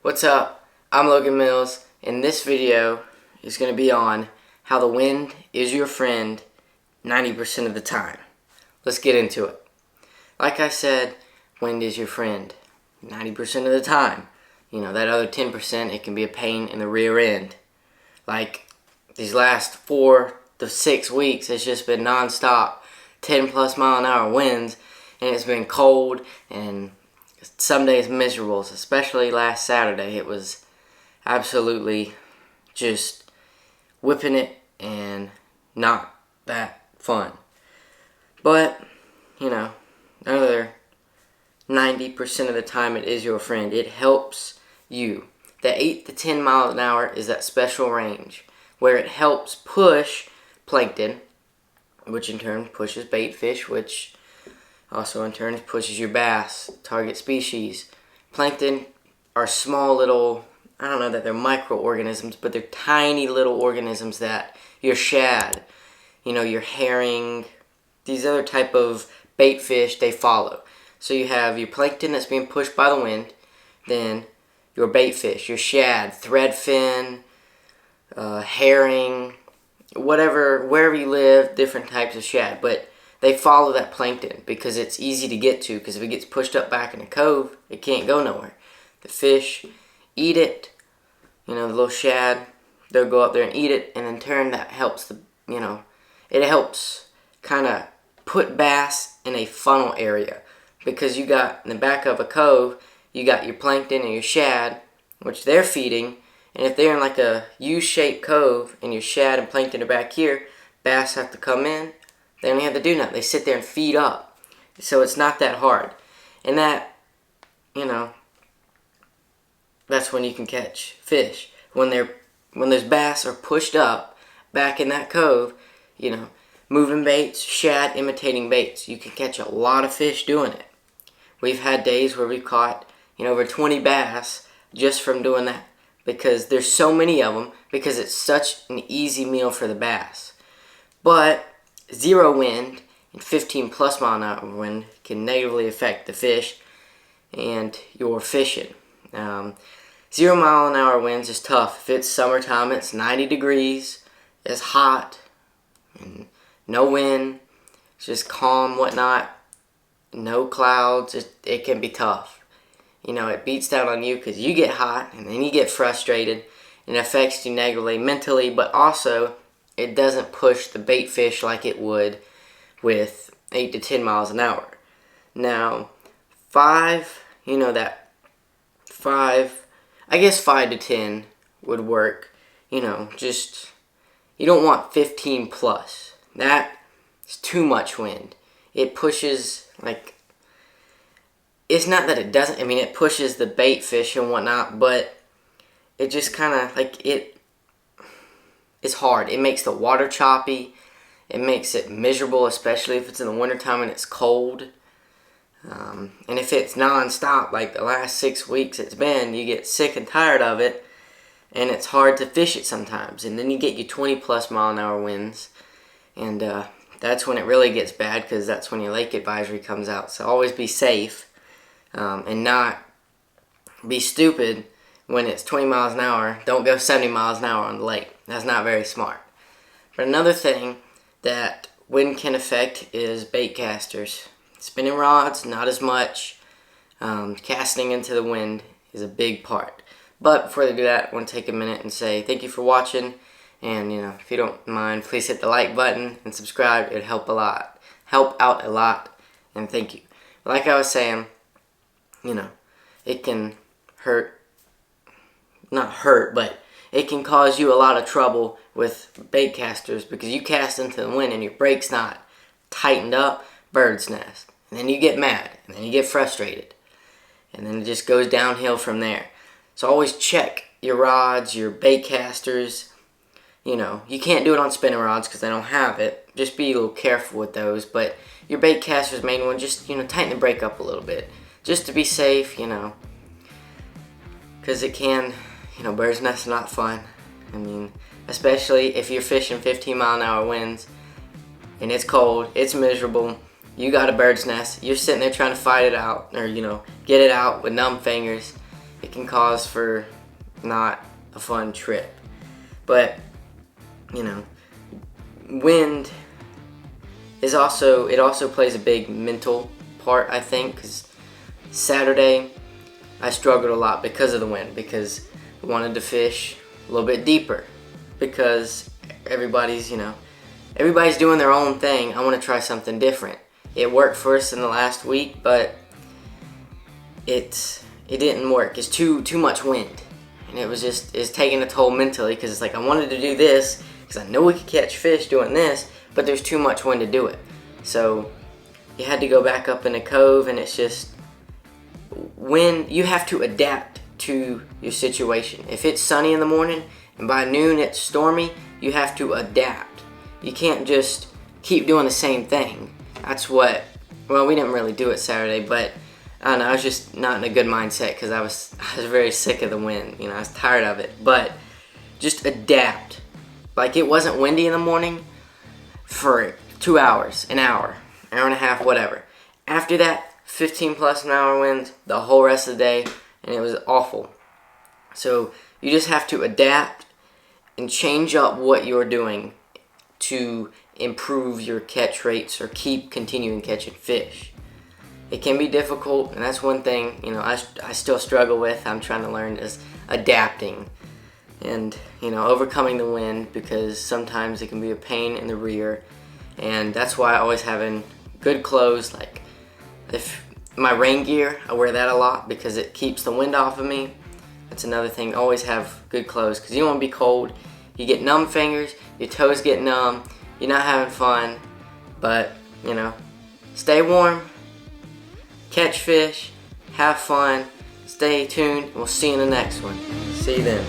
What's up? I'm Logan Mills, and this video is going to be on how the wind is your friend 90% of the time. Let's get into it. Like I said, wind is your friend 90% of the time. You know, that other 10%, it can be a pain in the rear end. Like these last 4 to 6 weeks, it's just been non-stop 10 plus mile an hour winds, and it's been cold and some days miserable, especially last Saturday. It was absolutely just whipping it and not that fun. But, you know, another 90% of the time it is your friend. It helps you. The 8 to 10 miles an hour is that special range where it helps push plankton, which in turn pushes bait fish, which also in turn pushes your bass, target species. Plankton are small little, I don't know that they're microorganisms, but they're tiny little organisms that your shad, your herring, these other type of bait fish, they follow. So you have your plankton that's being pushed by the wind, then your bait fish, your shad, threadfin, herring, wherever you live, different types of shad, but they follow that plankton because it's easy to get to, because if it gets pushed up back in a cove, it can't go nowhere. The fish eat it, the little shad, they'll go up there and eat it, and in turn that helps it helps kind of put bass in a funnel area, because you got in the back of a cove, you got your plankton and your shad, which they're feeding, and if they're in like a U-shaped cove and your shad and plankton are back here, bass have to come in. They don't have to do nothing. They sit there and feed up. So it's not that hard. And that, that's when you can catch fish. When those bass are pushed up back in that cove, moving baits, shad imitating baits. You can catch a lot of fish doing it. We've had days where we've caught, over 20 bass just from doing that, because there's so many of them, because it's such an easy meal for the bass. But zero wind and 15 plus mile an hour wind can negatively affect the fish and your fishing. 0 mile an hour winds is tough. If it's summertime, it's 90 degrees, it's hot, and no wind, it's just calm, whatnot, no clouds, it can be tough. It beats down on you because you get hot and then you get frustrated, and it affects you negatively mentally, but also it doesn't push the bait fish like it would with 8 to 10 miles an hour. Now, 5, I guess 5 to 10 would work. Just, you don't want 15 plus. That is too much wind. It pushes, it's not that it doesn't, it pushes the bait fish and whatnot, but it just kind of, it's hard. It makes the water choppy. It makes it miserable, especially if it's in the wintertime and it's cold. And if it's non-stop, like the last 6 weeks it's been, you get sick and tired of it, and it's hard to fish it sometimes. And then you get your 20 plus mile an hour winds, and that's when it really gets bad, because that's when your lake advisory comes out. So always be safe, and not be stupid. When it's 20 miles an hour, don't go 70 miles an hour on the lake. That's not very smart. But another thing that wind can affect is bait casters. Spinning rods, not as much. Casting into the wind is a big part. But before they do that, I want to take a minute and say thank you for watching. And, if you don't mind, please hit the like button and subscribe. It'd help a lot. Help out a lot. And thank you. Like I was saying, it can hurt. Not hurt, but it can cause you a lot of trouble with bait casters, because you cast into the wind and your brake's not tightened up, bird's nest. And then you get mad, and then you get frustrated. And then it just goes downhill from there. So always check your rods, your bait casters. You can't do it on spinning rods because they don't have it. Just be a little careful with those. But your bait caster's main one, just, tighten the brake up a little bit. Just to be safe, because it can... bird's nest is not fun. Especially if you're fishing 15 mile an hour winds and it's cold, it's miserable, you got a bird's nest, you're sitting there trying to fight it out, or get it out with numb fingers. It can cause for not a fun trip. But, you know, wind is also, it also plays a big mental part, I think, because Saturday I struggled a lot because of the wind, because I wanted to fish a little bit deeper, because everybody's doing their own thing. I want to try something different. It worked for us in the last week, but it didn't work. It's too much wind, and it's taking a toll mentally, because it's like I wanted to do this because I know we could catch fish doing this, but there's too much wind to do it. So you had to go back up in a cove, and it's just when you have to adapt to your situation. If it's sunny in the morning and by noon it's stormy, you have to adapt. You can't just keep doing the same thing. That's what, well, we didn't really do it Saturday, but I don't know, I was just not in a good mindset because I was very sick of the wind. I was tired of it. But just adapt. Like, it wasn't windy in the morning for 2 hours, an hour and a half, whatever. After that, 15 plus an hour winds the whole rest of the day, and it was awful. So you just have to adapt and change up what you're doing to improve your catch rates or keep continuing catching fish. It can be difficult, and that's one thing I still struggle with. I'm trying to learn is adapting and overcoming the wind, because sometimes it can be a pain in the rear, and that's why I always having good clothes. Like, if my rain gear, I wear that a lot because it keeps the wind off of me. That's another thing. Always have good clothes, because you don't want to be cold. You get numb fingers, your toes get numb, you're not having fun. But, stay warm, catch fish, have fun, stay tuned, and we'll see you in the next one. See you then.